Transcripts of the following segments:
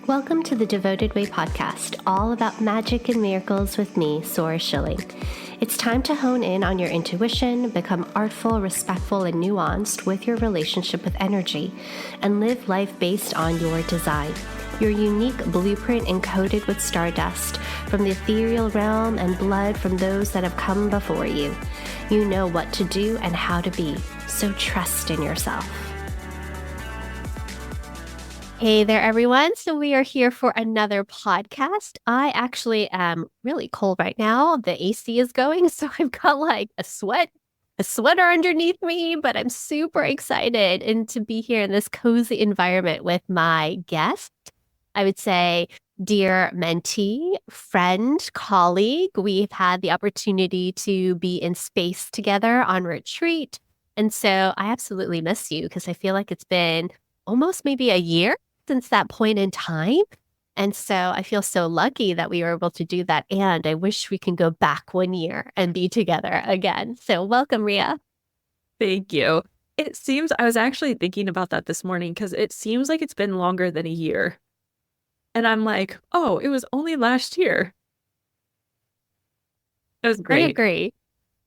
Welcome to the Devoted Way podcast, all about magic and miracles with me, Sora Schilling. It's time to hone in on your intuition, become artful, respectful, and nuanced with your relationship with energy, and live life based on your design. Your unique blueprint encoded with stardust from the ethereal realm and blood from those that have come before you. You know what to do and how to be, so trust in yourself. Hey there, everyone. So we are here for another podcast. I actually am really cold right now. The AC is going, so I've got like a sweater underneath me, but I'm super excited and to be here in this cozy environment with my guest. I would say dear mentee, friend, colleague. We've had the opportunity to be in space together on retreat. And so I absolutely miss you because I feel like it's been almost maybe a year since that point in time. And so I feel so lucky that we were able to do that. And I wish we can go back 1 year and be together again. So welcome, Rhea. Thank you. I was actually thinking about that this morning because it seems like it's been longer than a year. And I'm like, oh, it was only last year. It was great. I agree.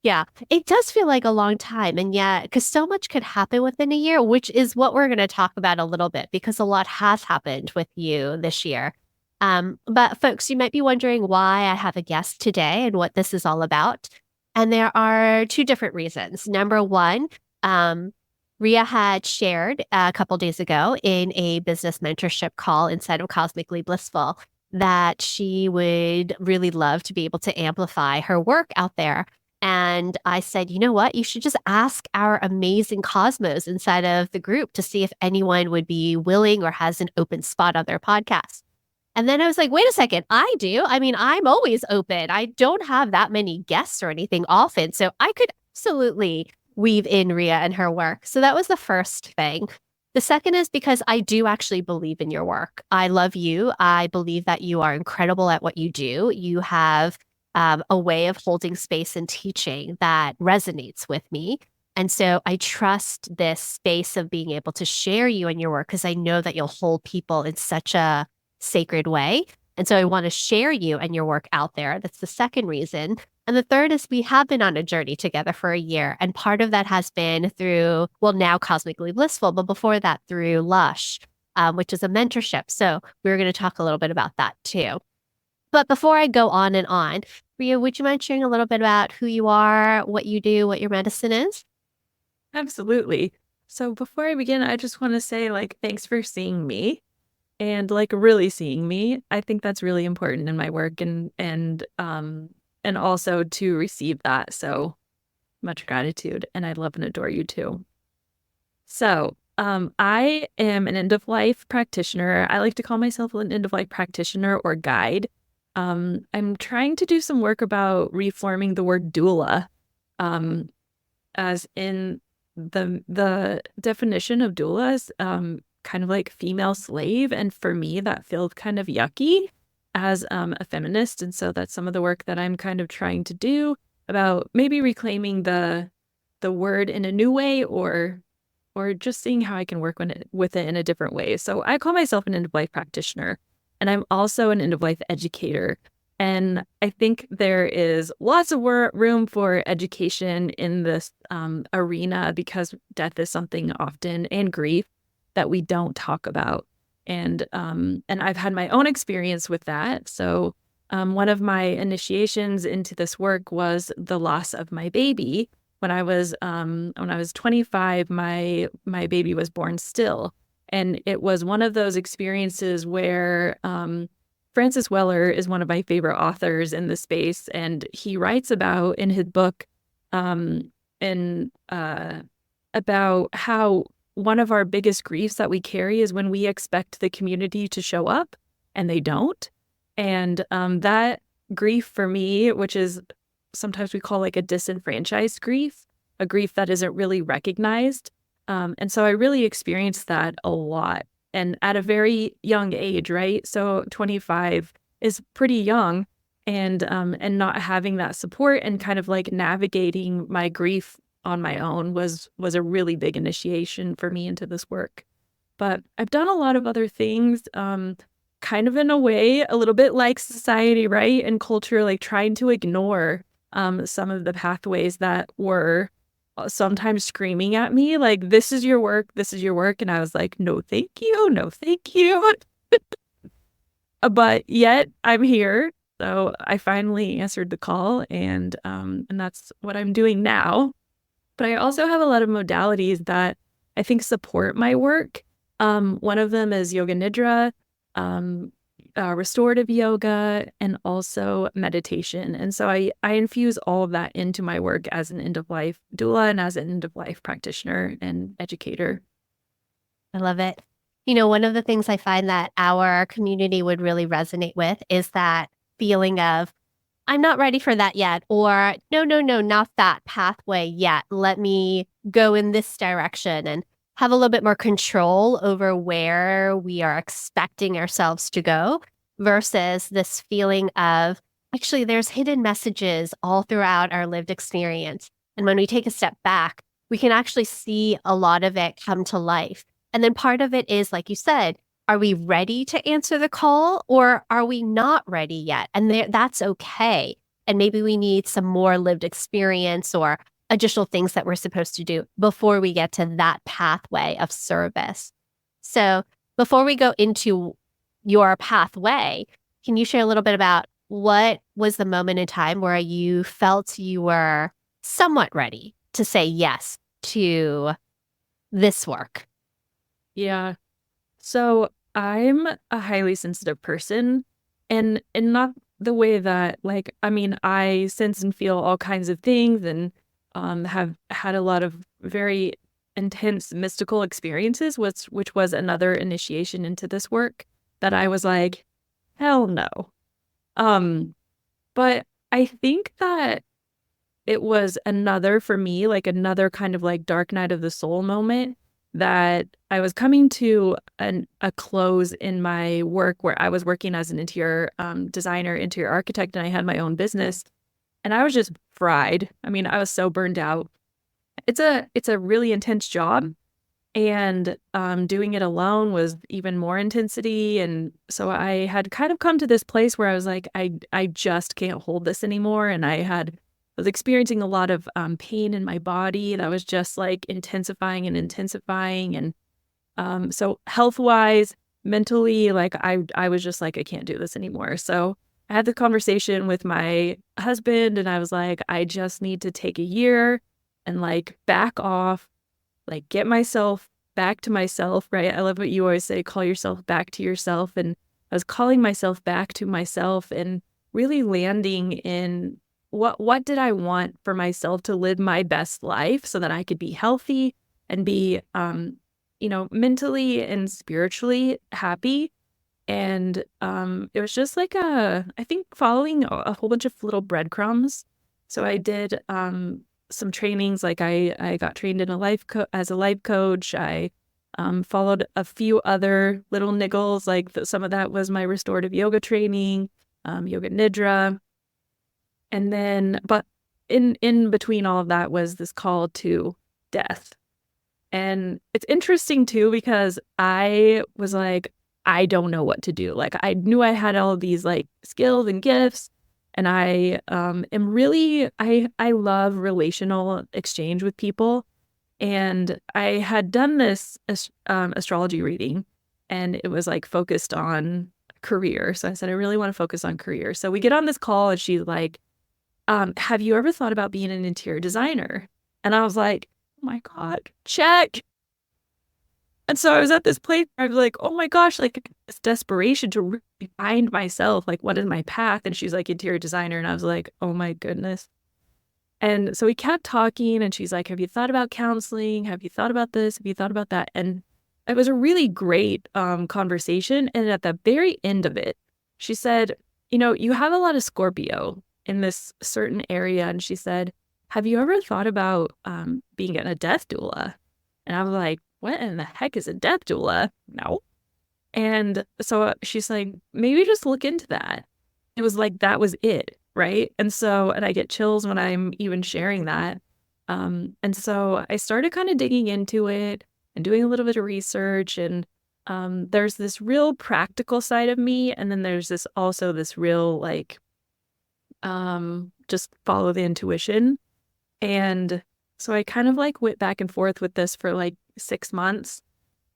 Yeah, it does feel like a long time. And yet, because so much could happen within a year, which is what we're going to talk about a little bit, because a lot has happened with you this year. But folks, you might be wondering why I have a guest today and what this is all about. And there are two different reasons. Number one, Rhea had shared a couple days ago in a business mentorship call inside of Cosmically Blissful that she would really love to be able to amplify her work out there. And I said, you know what? You should just ask our amazing cosmos inside of the group to see if anyone would be willing or has an open spot on their podcast. And then I was like, wait a second, I do. I mean, I'm always open. I don't have that many guests or anything often. So I could absolutely weave in Rhea and her work. So that was the first thing. The second is because I do actually believe in your work. I love you. I believe that you are incredible at what you do. You have a way of holding space and teaching that resonates with me. And so I trust this space of being able to share you and your work because I know that you'll hold people in such a sacred way. And so I want to share you and your work out there. That's the second reason. And the third is we have been on a journey together for a year. And part of that has been through, well, now Cosmically Blissful, but before that through Lush, which is a mentorship. So we're going to talk a little bit about that too. But before I go on and on, Rhea, would you mind sharing a little bit about who you are, what you do, what your medicine is? Absolutely. So before I begin, I just want to say, thanks for seeing me and really seeing me. I think that's really important in my work and also to receive that. So much gratitude. And I love and adore you too. So I am an end-of-life practitioner. I like to call myself an end-of-life practitioner or guide. I'm trying to do some work about reforming the word doula, as in the definition of doulas, kind of like female slave. And for me, that felt kind of yucky as a feminist. And so that's some of the work that I'm kind of trying to do about maybe reclaiming the word in a new way or just seeing how I can work with it in a different way. So I call myself an end-of-life practitioner. And I'm also an end-of-life educator. And I think there is lots of room for education in this arena because death is something often, and grief, that we don't talk about. And I've had my own experience with that. So one of my initiations into this work was the loss of my baby. When I was 25, my baby was born still. And it was one of those experiences where Francis Weller is one of my favorite authors in the space. And he writes about in his book about how one of our biggest griefs that we carry is when we expect the community to show up and they don't. And that grief for me, which is sometimes we call like a disenfranchised grief, a grief that isn't really recognized. And so I really experienced that a lot and at a very young age, right? So 25 is pretty young and not having that support and kind of like navigating my grief on my own was a really big initiation for me into this work. But I've done a lot of other things, kind kind of in a way, a little bit like society, right? And culture, like trying to ignore some of the pathways that were sometimes screaming at me, like, this is your work, this is your work. And I was like, no, thank you. No, thank you. But yet I'm here. So I finally answered the call, and that's what I'm doing now. But I also have a lot of modalities that I think support my work. One of them is yoga nidra, um, restorative yoga, and also meditation. And so I infuse all of that into my work as an end-of-life doula and as an end-of-life practitioner and educator. I love it. You know, one of the things I find that our community would really resonate with is that feeling of, I'm not ready for that yet, or no, no, no, not that pathway yet. Let me go in this direction and have a little bit more control over where we are expecting ourselves to go versus this feeling of actually there's hidden messages all throughout our lived experience. And when we take a step back, we can actually see a lot of it come to life. And then part of it is, like you said, are we ready to answer the call or are we not ready yet? And that's okay. And maybe we need some more lived experience or additional things that we're supposed to do before we get to that pathway of service. So, before we go into your pathway, can you share a little bit about what was the moment in time where you felt you were somewhat ready to say yes to this work? Yeah. So I'm a highly sensitive person, and not the way that, like, I mean, I sense and feel all kinds of things, and have had a lot of very intense mystical experiences, which was another initiation into this work that I was like, hell no. Um, but I think that it was another, for me, like another kind of like dark night of the soul moment, that I was coming to a close in my work where I was working as an interior designer, interior architect, and I had my own business, and I was just fried. I mean, I was so burned out. It's a really intense job, and doing it alone was even more intensity. And so I had kind of come to this place where I was like, I just can't hold this anymore. And was experiencing a lot of pain in my body that was just like intensifying and intensifying. And so health wise, mentally, like I was just like, I can't do this anymore. So I had the conversation with my husband, and I was like, I just need to take a year and like back off, like get myself back to myself, right? I love what you always say, call yourself back to yourself. And I was calling myself back to myself and really landing in what did I want for myself to live my best life so that I could be healthy and be mentally and spiritually happy. And it was just like I think following a whole bunch of little breadcrumbs. So I did some trainings, like I got trained in as a life coach. I followed a few other little niggles, like some of that was my restorative yoga training, yoga nidra. And then, but in between all of that was this call to death. And it's interesting too, because I was like, I don't know what to do. Like, I knew I had all of these like skills and gifts, and I am really, I love relational exchange with people. And I had done this astrology reading, and it was like focused on career. So I said, I really want to focus on career. So we get on this call, and she's like, have you ever thought about being an interior designer? And I was like, oh my God, check. And so I was at this place where I was like, oh my gosh, like this desperation to really find myself, like what is my path? And she's like, interior designer. And I was like, oh my goodness. And so we kept talking, and she's like, have you thought about counseling? Have you thought about this? Have you thought about that? And it was a really great conversation. And at the very end of it, she said, you have a lot of Scorpio in this certain area. And she said, have you ever thought about being a death doula? And I was like, what in the heck is a death doula? No. And so she's like, maybe just look into that. It was like, that was it. Right. And I get chills when I'm even sharing that. And so I started kind of digging into it and doing a little bit of research. And there's this real practical side of me, and then there's this real like just follow the intuition. And so I kind of like went back and forth with this for like 6 months.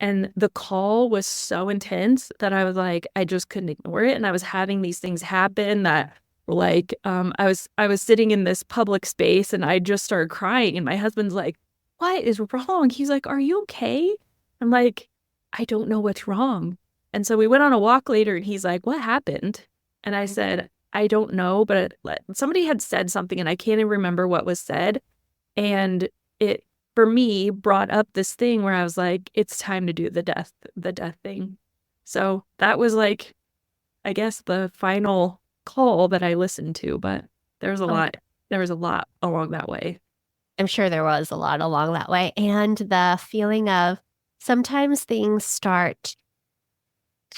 And the call was so intense that I was like, I just couldn't ignore it. And I was having these things happen that were like, I was sitting in this public space and I just started crying. And my husband's like, what is wrong? He's like, are you okay? I'm like, I don't know what's wrong. And so we went on a walk later and he's like, what happened? And I said, I don't know, but somebody had said something and I can't even remember what was said. And it, for me, brought up this thing where I was like, it's time to do the death thing. So that was like, I guess the final call that I listened to, but there was a lot along that way. I'm sure there was a lot along that way. And the feeling of sometimes things start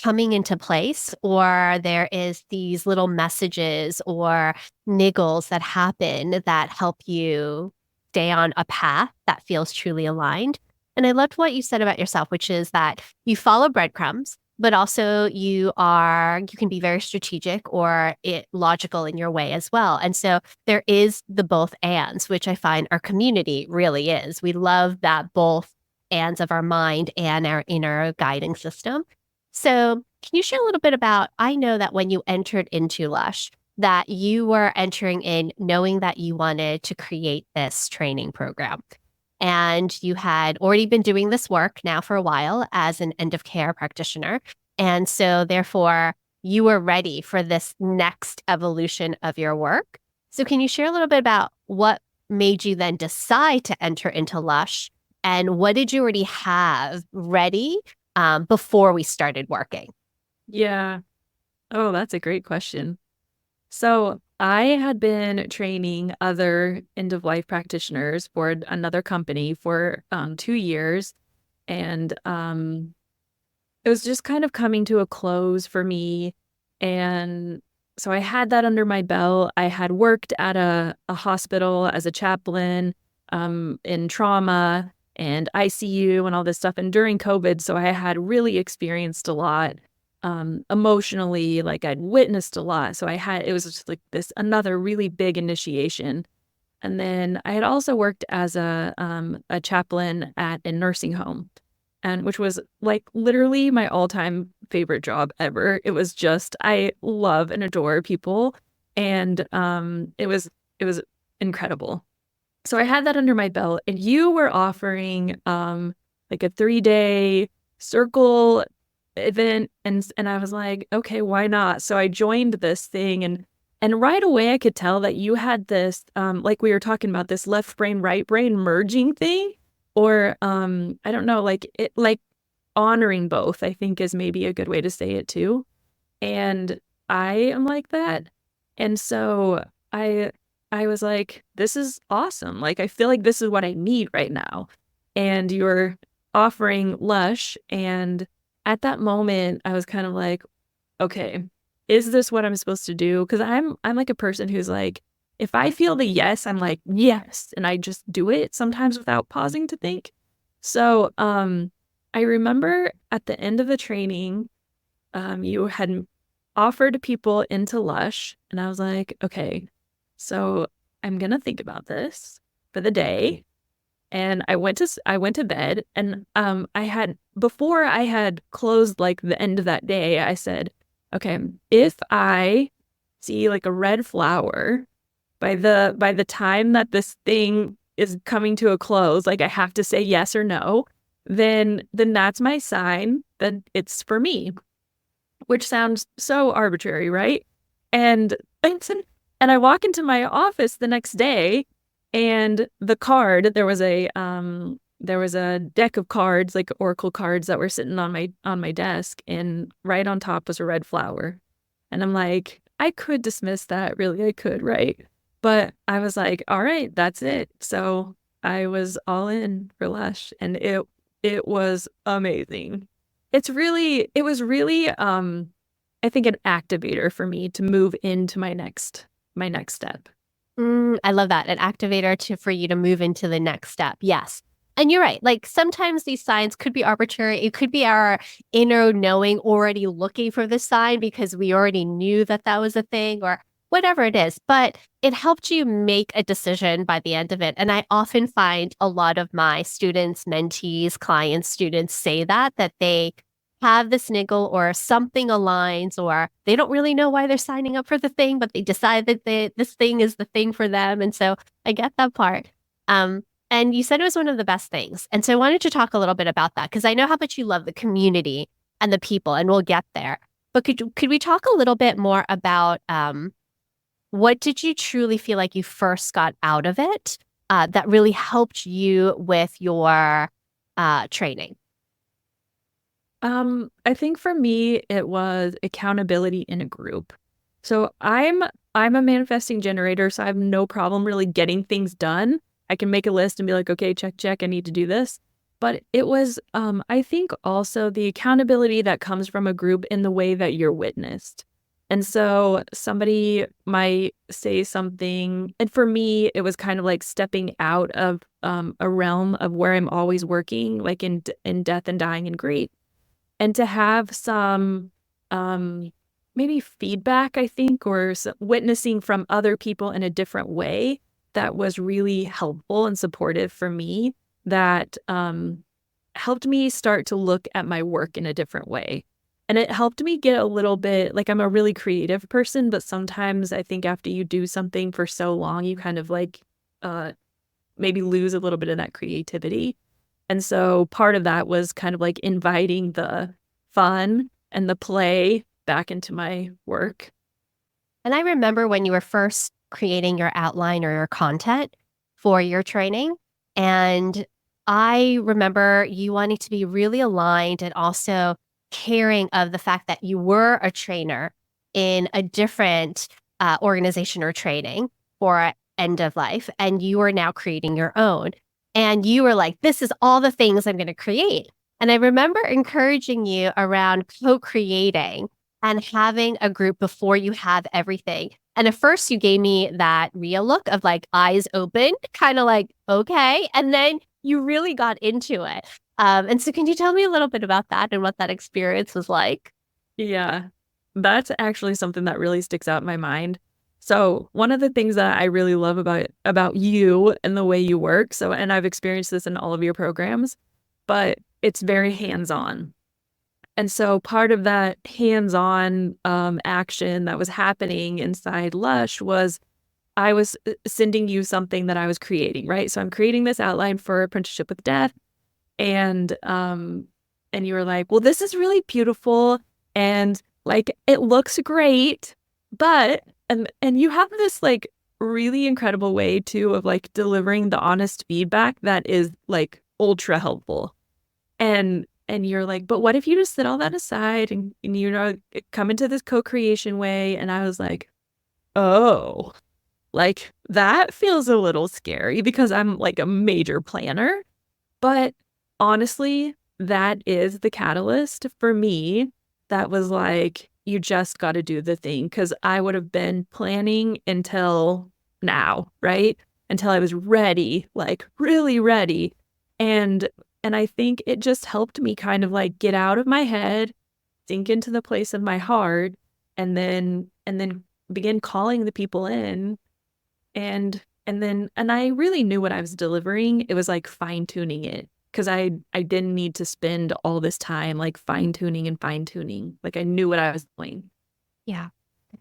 coming into place, or there is these little messages or niggles that happen that help you stay on a path that feels truly aligned. And I loved what you said about yourself, which is that you follow breadcrumbs, but also you can be very strategic or logical in your way as well. And so there is the both ands, which I find our community really is. We love that both ands of our mind and our inner guiding system. So can you share a little bit about, I know that when you entered into Lush, that you were entering in knowing that you wanted to create this training program. And you had already been doing this work now for a while as an end of care practitioner. And so therefore you were ready for this next evolution of your work. So can you share a little bit about what made you then decide to enter into Lush, and what did you already have ready before we started working? Yeah. Oh, that's a great question. So I had been training other end of life practitioners for another company for 2 years. And it was just kind of coming to a close for me. And so I had that under my belt. I had worked at a hospital as a chaplain in trauma and ICU and all this stuff. And during COVID, so I had really experienced a lot emotionally, like I'd witnessed a lot. So it was just like this another really big initiation. And then I had also worked as a chaplain at a nursing home, and which was like literally my all-time favorite job ever. It was just, I love and adore people. And it was incredible. So I had that under my belt, and you were offering like a 3-day circle event, and I was like, okay, why not? So I joined this thing, and right away I could tell that you had this like we were talking about, this left brain right brain merging thing, or I don't know, like it, like honoring both, I think is maybe a good way to say it too. And I am like that. And so I was like, this is awesome. Like, I feel like this is what I need right now. And you're offering Lush. And at that moment, I was kind of like, okay, is this what I'm supposed to do? Because I'm like a person who's like, if I feel the yes, I'm like, yes. And I just do it sometimes without pausing to think. So I remember at the end of the training, you had offered people into Lush, and I was like, okay, so I'm gonna think about this for the day. And I went to bed, and before I had closed like the end of that day, I said, okay, if I see like a red flower by the time that this thing is coming to a close, like I have to say yes or no, then that's my sign that it's for me, which sounds so arbitrary, right? And and I walk into my office the next day, and the card, there was a deck of cards, like oracle cards, that were sitting on my desk, and right on top was a red flower. And I'm like, I could dismiss that, really, I could, right? But I was like, all right, that's it. So I was all in for Lush, and it was amazing. It was really I think an activator for me to move into my next step. I love that. An activator for you to move into the next step. Yes. And you're right. Like sometimes these signs could be arbitrary. It could be our inner knowing already looking for the sign because we already knew that that was a thing or whatever it is. But it helped you make a decision by the end of it. And I often find a lot of my students, mentees, clients, students say that they have this niggle or something aligns or they don't really know why they're signing up for the thing, but they decide that this thing is the thing for them. And so I get that part. Um, and you said it was one of the best things. And so I wanted to talk a little bit about that because I know how much you love the community and the people, and we'll get there. But could we talk a little bit more about what did you truly feel like you first got out of it that really helped you with your training? I think for me, it was accountability in a group. So I'm a manifesting generator, so I have no problem really getting things done. I can make a list and be like, okay, check, check, I need to do this. But it was, I think also the accountability that comes from a group in the way that you're witnessed. And so somebody might say something, and for me, it was kind of like stepping out of a realm of where I'm always working, like in death and dying and grief, and to have some maybe feedback, I think, or witnessing from other people in a different way that was really helpful and supportive for me, that helped me start to look at my work in a different way. And it helped me get a little bit, like, I'm a really creative person, but sometimes I think after you do something for so long, you kind of like uh, maybe lose a little bit of that creativity. And so part of that was kind of like inviting the fun and the play back into my work. And I remember when you were first creating your outline or your content for your training. And I remember you wanting to be really aligned and also caring of the fact that you were a trainer in a different organization or training for end of life. And you are now creating your own. And you were like, this is all the things I'm going to create. And I remember encouraging you around co creating and having a group before you have everything. And at first, you gave me that Rhea look of like eyes open, kind of like, okay. And then you really got into it. And so, can you tell me a little bit about that and what that experience was like? Yeah, that's actually something that really sticks out in my mind. So one of the things that I really love about you and the way you work, so, and I've experienced this in all of your programs, but it's very hands-on. And so part of that hands-on action that was happening inside Lush was I was sending you something that I was creating, right? So I'm creating this outline for Apprenticeship with Death, and you were like, well, this is really beautiful and like it looks great, but and you have this like really incredible way too of like delivering the honest feedback that is like ultra helpful. And you're like, but what if you just set all that aside and you know come into this co-creation way? And I was like, oh, like that feels a little scary because I'm like a major planner. But honestly, that is the catalyst for me. That was like, you just got to do the thing. Because I would have been planning until now, right? Until I was ready, like really ready. And and I think it just helped me kind of like get out of my head, sink into the place of my heart, and then begin calling the people in. And I really knew what I was delivering. It was like fine-tuning it because I didn't need to spend all this time like fine-tuning and fine-tuning. Like I knew what I was doing. Yeah.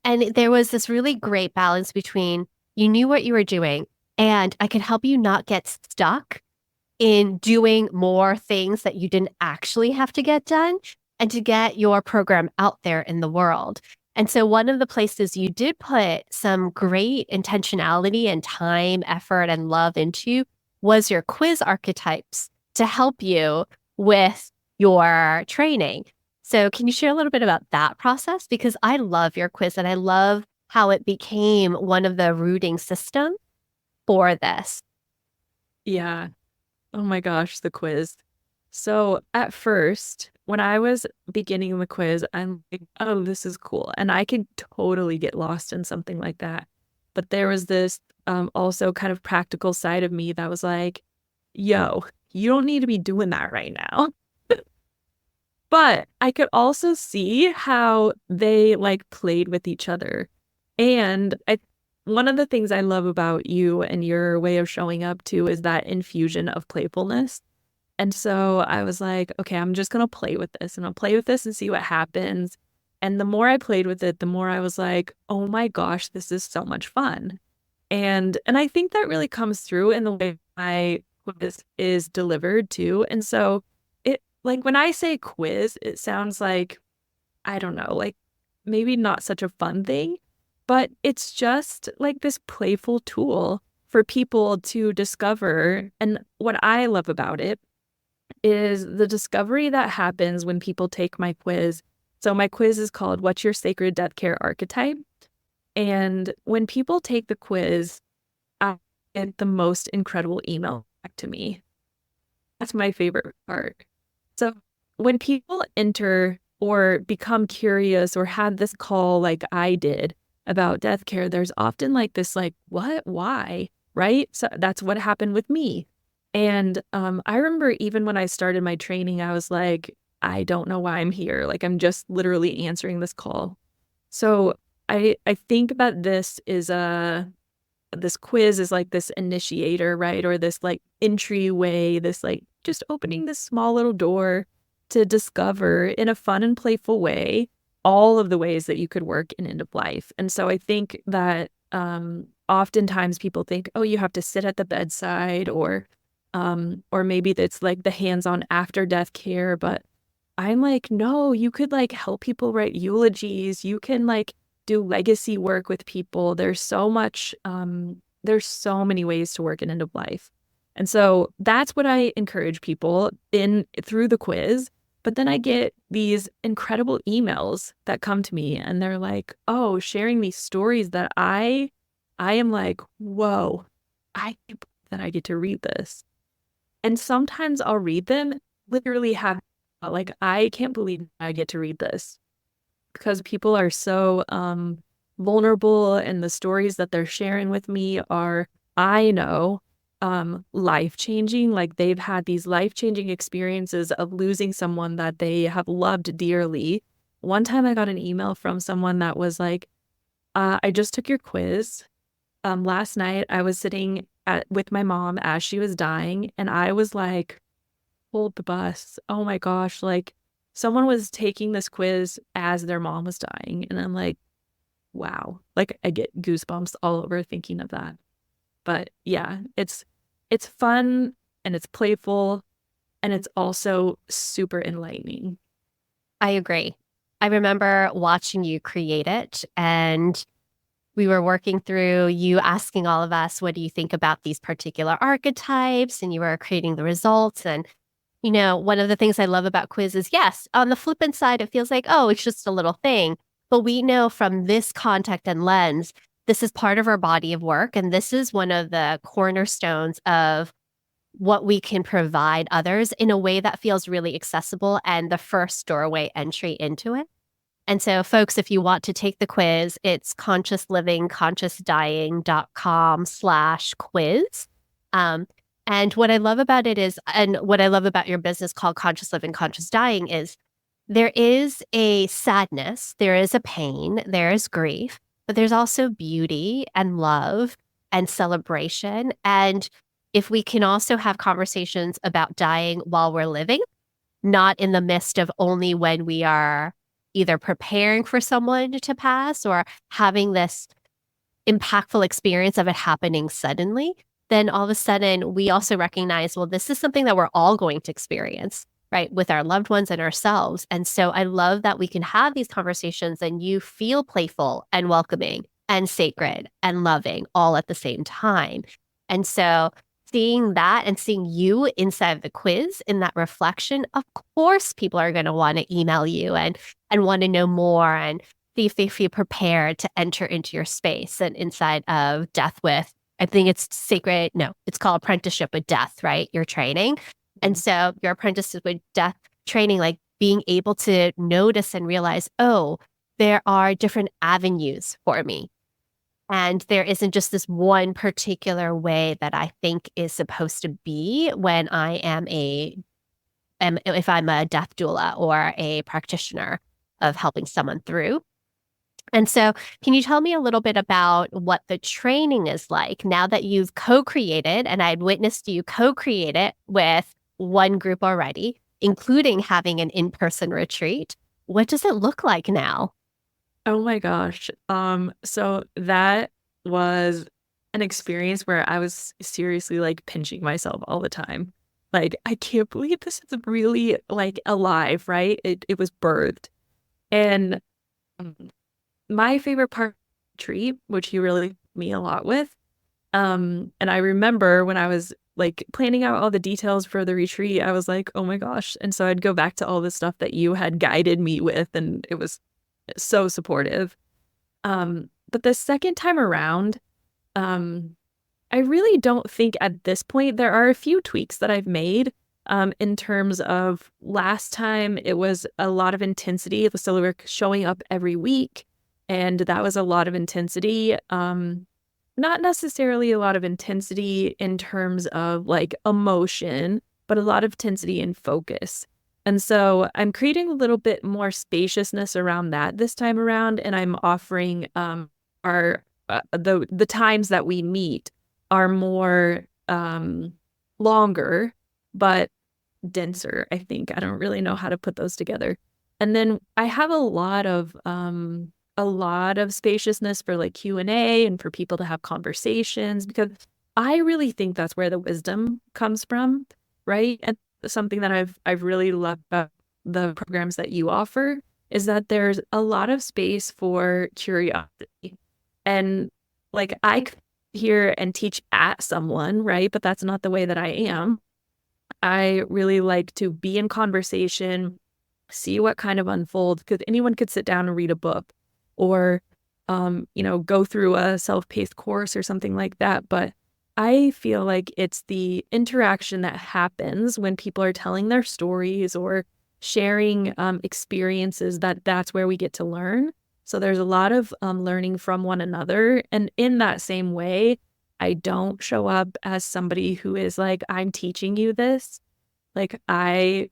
And there was this really great balance between you knew what you were doing, and I could help you not get stuck in doing more things that you didn't actually have to get done and to get your program out there in the world. And so, one of the places you did put some great intentionality and time, effort, and love into was your quiz archetypes to help you with your training. So, can you share a little bit about that process? Because I love your quiz and I love how it became one of the rooting systems for this. Yeah. Oh my gosh, the quiz. So at first, when I was beginning the quiz, I'm like, oh, this is cool. And I could totally get lost in something like that. But there was this also kind of practical side of me that was like, yo, you don't need to be doing that right now. But I could also see how they like played with each other. And one of the things I love about you and your way of showing up too is that infusion of playfulness. And so I was like, okay, I'm just going to play with this and I'll play with this and see what happens. And the more I played with it, the more I was like, oh my gosh, this is so much fun. And I think that really comes through in the way my quiz is delivered too. And so it, like, when I say quiz, it sounds like, I don't know, like maybe not such a fun thing, but it's just like this playful tool for people to discover. And what I love about it is the discovery that happens when people take my quiz. So my quiz is called What's Your Sacred Death Care Archetype? And when people take the quiz, I get the most incredible email back to me. That's my favorite part. So when people enter or become curious or have this call like I did about death care, there's often like this like, what? Why? Right? So that's what happened with me. And I remember even when I started my training, I was like, I don't know why I'm here. Like I'm just literally answering this call. So I think that this quiz is like this initiator, right? Or this like entryway, this like just opening this small little door to discover in a fun and playful way all of the ways that you could work in end of life. And so I think that oftentimes people think, oh, you have to sit at the bedside or maybe that's like the hands-on after death care. But I'm like, no, you could like help people write eulogies. You can like do legacy work with people. There's so many ways to work in end of life. And so that's what I encourage people in through the quiz. But then I get these incredible emails that come to me and they're like, oh, sharing these stories that I am like, whoa, I can't believe that I get to read this. And sometimes I'll read them, literally have like, I can't believe I get to read this because people are so vulnerable and the stories that they're sharing with me are, I know, life-changing. Like they've had these life-changing experiences of losing someone that they have loved dearly. One time I got an email from someone that was like, I just took your quiz. Last night I was sitting with my mom as she was dying and I was like, hold the bus. Oh my gosh, like someone was taking this quiz as their mom was dying. And I'm like, wow, like I get goosebumps all over thinking of that. But yeah, it's fun and it's playful and it's also super enlightening. I agree. I remember watching you create it, and we were working through you asking all of us, what do you think about these particular archetypes? And you were creating the results. And, one of the things I love about quiz is, yes, on the flippant side, it feels like, oh, it's just a little thing. But we know from this context and lens, this is part of our body of work. And this is one of the cornerstones of what we can provide others in a way that feels really accessible and the first doorway entry into it. And so, folks, if you want to take the quiz, it's consciouslivingconsciousdying.com/quiz. And what I love about it is, and what I love about your business called Conscious Living, Conscious Dying is there is a sadness, there is a pain, there is grief, but there's also beauty and love and celebration. And if we can also have conversations about dying while we're living, not in the midst of only when we are either preparing for someone to pass or having this impactful experience of it happening suddenly, then all of a sudden we also recognize, well, this is something that we're all going to experience, right, with our loved ones and ourselves. And so I love that we can have these conversations and you feel playful and welcoming and sacred and loving all at the same time. And so seeing that and seeing you inside of the quiz in that reflection, of course, people are going to want to email you and want to know more and see if they feel prepared to enter into your space and inside of death with, I think it's sacred. No, it's called apprenticeship with death, right? Your training. And so your apprenticeship with death training, like being able to notice and realize, oh, there are different avenues for me. And there isn't just this one particular way that I think is supposed to be when I am if I'm a death doula or a practitioner of helping someone through. And so, can you tell me a little bit about what the training is like now that you've co-created, and I'd witnessed you co-create it with one group already, including having an in-person retreat? What does it look like now? Oh my gosh. So that was an experience where I was seriously like pinching myself all the time. Like, I can't believe this is really like alive, right? It was birthed. And um, my favorite part of the retreat, which you really helped me a lot with, and I remember when I was like planning out all the details for the retreat, I was like, oh my gosh. And so I'd go back to all the stuff that you had guided me with, and it was so supportive. But the second time around, um, I really don't think at this point there are a few tweaks that I've made. In terms of last time, it was a lot of intensity. So we were showing up every week, and that was a lot of intensity. Not necessarily a lot of intensity in terms of like emotion, but a lot of intensity and focus. And so I'm creating a little bit more spaciousness around that this time around, and I'm offering our the times that we meet are more longer, but denser, I think. I don't really know how to put those together. And then I have a lot of spaciousness for like Q&A and for people to have conversations, because I really think that's where the wisdom comes from, right? And something that I've really loved about the programs that you offer is that there's a lot of space for curiosity. And like, I could hear and teach at someone, right? But that's not the way that I am. I really like to be in conversation, see what kind of unfolds, because anyone could sit down and read a book or, go through a self-paced course or something like that. But I feel like it's the interaction that happens when people are telling their stories or sharing experiences, that's where we get to learn. So there's a lot of learning from one another. And in that same way, I don't show up as somebody who is like, I'm teaching you this. Like, I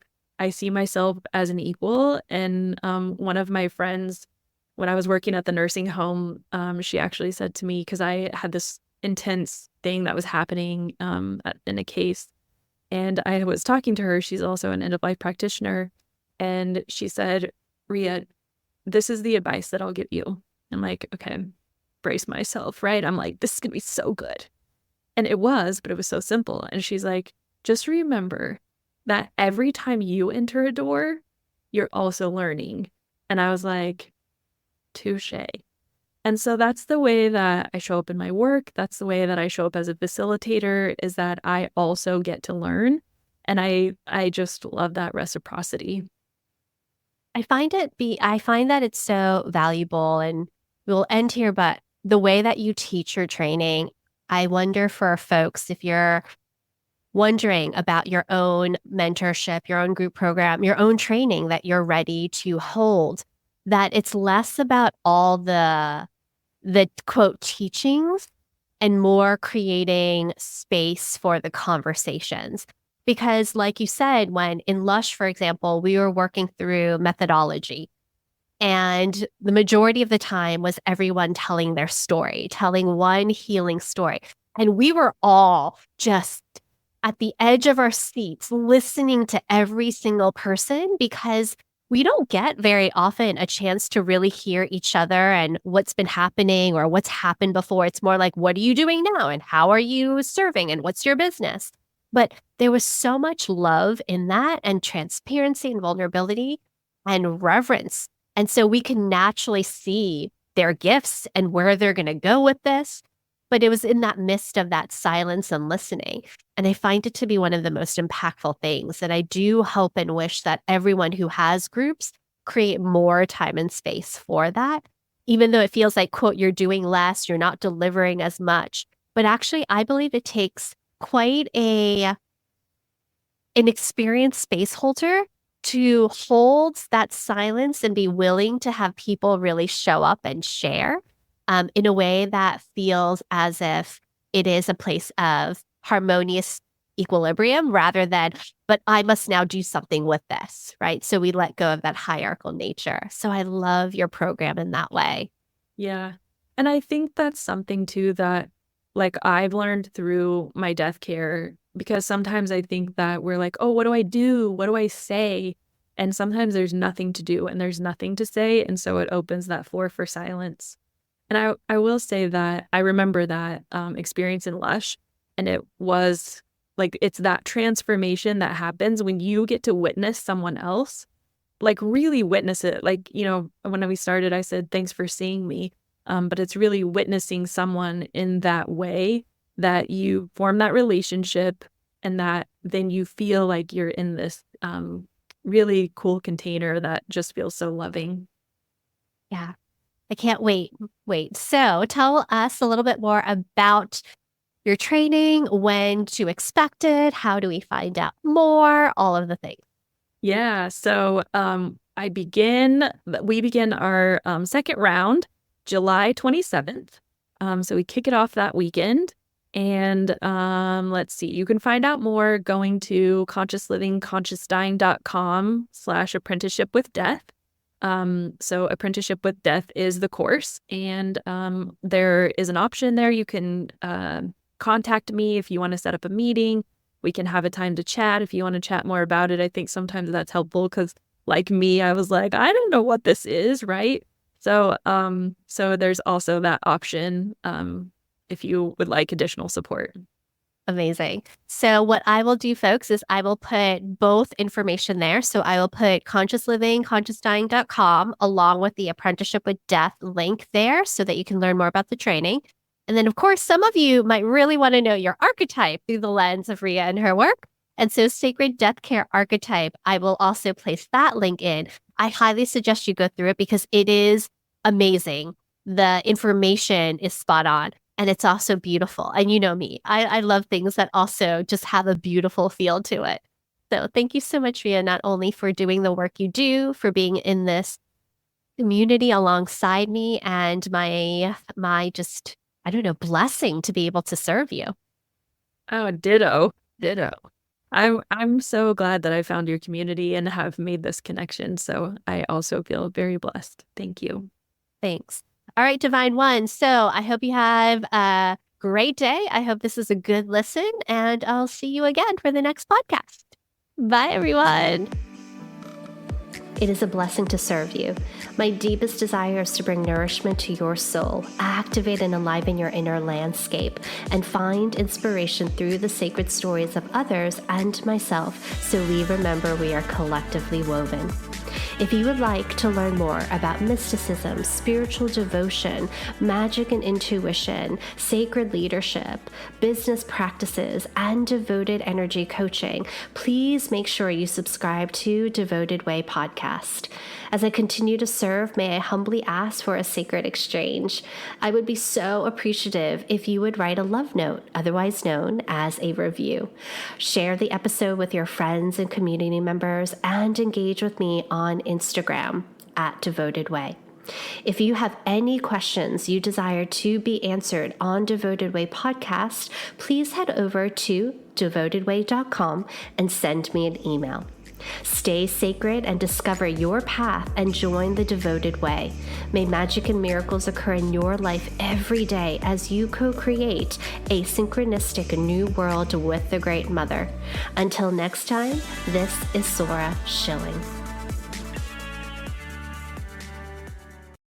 see myself as an equal. And one of my friends, when I was working at the nursing home, she actually said to me, because I had this intense thing that was happening in a case, and I was talking to her. She's also an end-of-life practitioner. And she said, Rhea, this is the advice that I'll give you. I'm like, okay, brace myself, right? I'm like, this is going to be so good. And it was, but it was so simple. And she's like, just remember that every time you enter a door, you're also learning. And I was like, touche. And so that's the way that I show up in my work. That's the way that I show up as a facilitator, is that I also get to learn. And I just love that reciprocity. I find that it's so valuable, and we'll end here, but the way that you teach your training, I wonder for folks, if you're wondering about your own mentorship, your own group program, your own training that you're ready to hold, that it's less about all the quote teachings and more creating space for the conversations. Because, like you said, when in Lush, for example, we were working through methodology, and the majority of the time was everyone telling their story, telling one healing story. And we were all just at the edge of our seats listening to every single person, because we don't get very often a chance to really hear each other and what's been happening or what's happened before. It's more like, what are you doing now? And how are you serving? And what's your business? But there was so much love in that, and transparency and vulnerability and reverence. And so we can naturally see their gifts and where they're going to go with this. But it was in that midst of that silence and listening. And I find it to be one of the most impactful things. And I do hope and wish that everyone who has groups create more time and space for that, even though it feels like, quote, you're doing less, you're not delivering as much. But actually, I believe it takes quite an experienced space holder to hold that silence and be willing to have people really show up and share. in a way that feels as if it is a place of harmonious equilibrium rather than, but I must now do something with this, right? So we let go of that hierarchical nature. So I love your program in that way. Yeah. And I think that's something too that like I've learned through my death care, because sometimes I think that we're like, oh, what do I do? What do I say? And sometimes there's nothing to do and there's nothing to say. And so it opens that floor for silence. And I will say that I remember that experience in Lush, and it was like, it's that transformation that happens when you get to witness someone else, like really witness it. Like, you know, when we started, I said, thanks for seeing me. But it's really witnessing someone in that way that you form that relationship, and that then you feel like you're in this really cool container that just feels so loving. Yeah. I can't wait. Wait. So tell us a little bit more about your training, when to expect it, how do we find out more, all of the things. Yeah. So we begin our second round July 27th. So we kick it off that weekend. And let's see, you can find out more going to consciouslivingconsciousdying.com/apprenticeship with death. So Apprenticeship with Death is the course, and there is an option there. You can contact me if you want to set up a meeting. We can have a time to chat if you want to chat more about it. I think sometimes that's helpful because, like me, I was like, I don't know what this is, right? So there's also that option if you would like additional support. Amazing. So what I will do, folks, is I will put both information there. So I will put consciouslivingconsciousdying.com along with the Apprenticeship with Death link there so that you can learn more about the training. And then, of course, some of you might really want to know your archetype through the lens of Rhea and her work. And so Sacred Death Care Archetype, I will also place that link in. I highly suggest you go through it because it is amazing. The information is spot on. And it's also beautiful. And you know me, I love things that also just have a beautiful feel to it. So thank you so much, Rhea, not only for doing the work you do, for being in this community alongside me, and my just, I don't know, blessing to be able to serve you. Oh, ditto. Ditto. I'm so glad that I found your community and have made this connection. So I also feel very blessed. Thank you. Thanks. All right, Divine One. So I hope you have a great day. I hope this is a good listen, and I'll see you again for the next podcast. Bye, everyone. It is a blessing to serve you. My deepest desire is to bring nourishment to your soul, activate and enliven your inner landscape, and find inspiration through the sacred stories of others and myself so we remember we are collectively woven. If you would like to learn more about mysticism, spiritual devotion, magic and intuition, sacred leadership, business practices, and devoted energy coaching, please make sure you subscribe to Devoted Way podcast. As I continue to serve, may I humbly ask for a sacred exchange. I would be so appreciative if you would write a love note, otherwise known as a review. Share the episode with your friends and community members, and engage with me on Instagram at Devoted Way. If you have any questions you desire to be answered on Devoted Way podcast, please head over to devotedway.com and send me an email. Stay sacred and discover your path and join the Devoted Way. May magic and miracles occur in your life every day as you co-create a synchronistic new world with the Great Mother. Until next time, this is Sora Schilling.